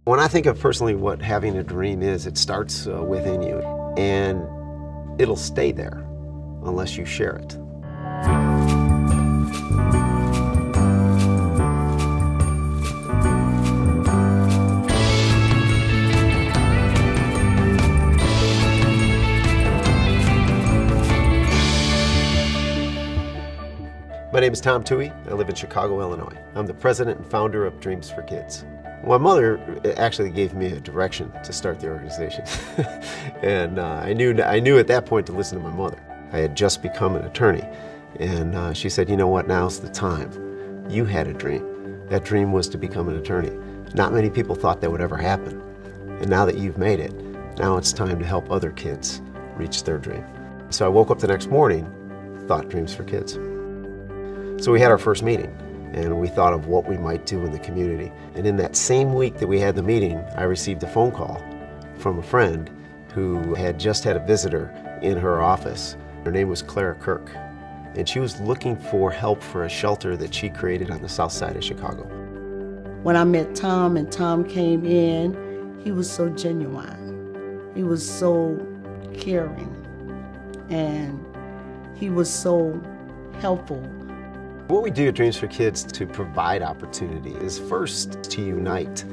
When I think of personally what having a dream is, it starts within you, and it'll stay there unless you share it. My name is Tuohy. I live in Chicago, Illinois. I'm the president and founder of Dreams for Kids. My mother actually gave me a direction to start the organization. And I knew at that point to listen to my mother. I had just become an attorney, and she said, you know what, now's the time. You had a dream. That dream was to become an attorney. Not many people thought that would ever happen. And now that you've made it, now it's time to help other kids reach their dream. So I woke up the next morning, thought Dreams for Kids. So we had our first meeting, and we thought of what we might do in the community. And in that same week that we had the meeting, I received a phone call from a friend who had just had a visitor in her office. Her name was Clara Kirk, and she was looking for help for a shelter that she created on the south side of Chicago. When I met Tom and Tom came in, he was so genuine. He was so caring, and he was so helpful. What we do at Dreams for Kids to provide opportunity is first to unite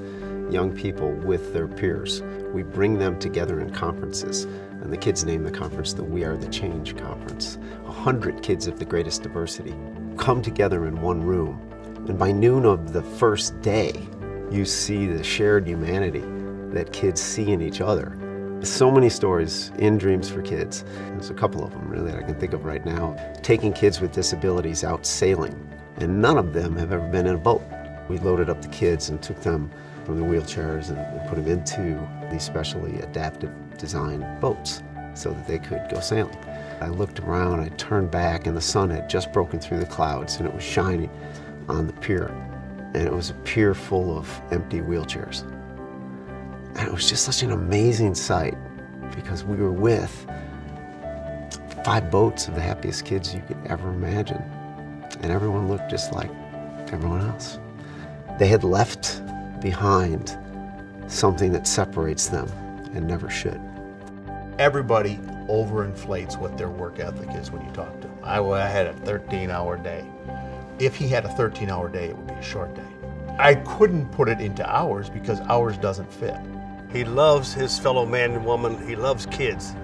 young people with their peers. We bring them together in conferences, and the kids name the conference the We Are the Change Conference. 100 kids of the greatest diversity come together in one room, and by noon of the first day, you see the shared humanity that kids see in each other. So many stories in Dreams for Kids. There's a couple of them really that I can think of right now. Taking kids with disabilities out sailing, and none of them have ever been in a boat. We loaded up the kids and took them from their wheelchairs and put them into these specially adapted design boats so that they could go sailing. I looked around, I turned back, and the sun had just broken through the clouds, and it was shining on the pier. And it was a pier full of empty wheelchairs. And it was just such an amazing sight because we were with 5 boats of the happiest kids you could ever imagine. And everyone looked just like everyone else. They had left behind something that separates them and never should. Everybody overinflates what their work ethic is when you talk to them. I had a 13-hour day. If he had a 13-hour day, it would be a short day. I couldn't put it into hours because hours doesn't fit. He loves his fellow man and woman. He loves kids.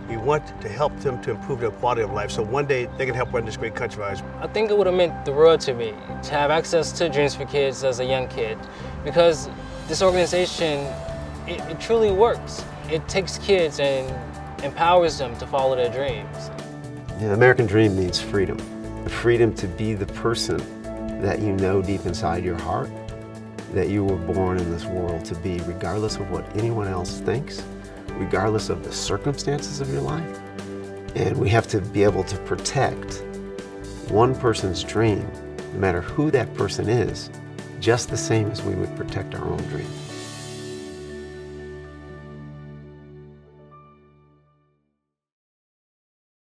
He wants to help them to improve their quality of life so one day they can help run this great country of ours. I think it would have meant the world to me to have access to Dreams for Kids as a young kid, because this organization, it truly works. It takes kids and empowers them to follow their dreams. Yeah, the American dream means freedom. The freedom to be the person that you know deep inside your heart that you were born in this world to be, regardless of what anyone else thinks, regardless of the circumstances of your life. And we have to be able to protect one person's dream, no matter who that person is, just the same as we would protect our own dream.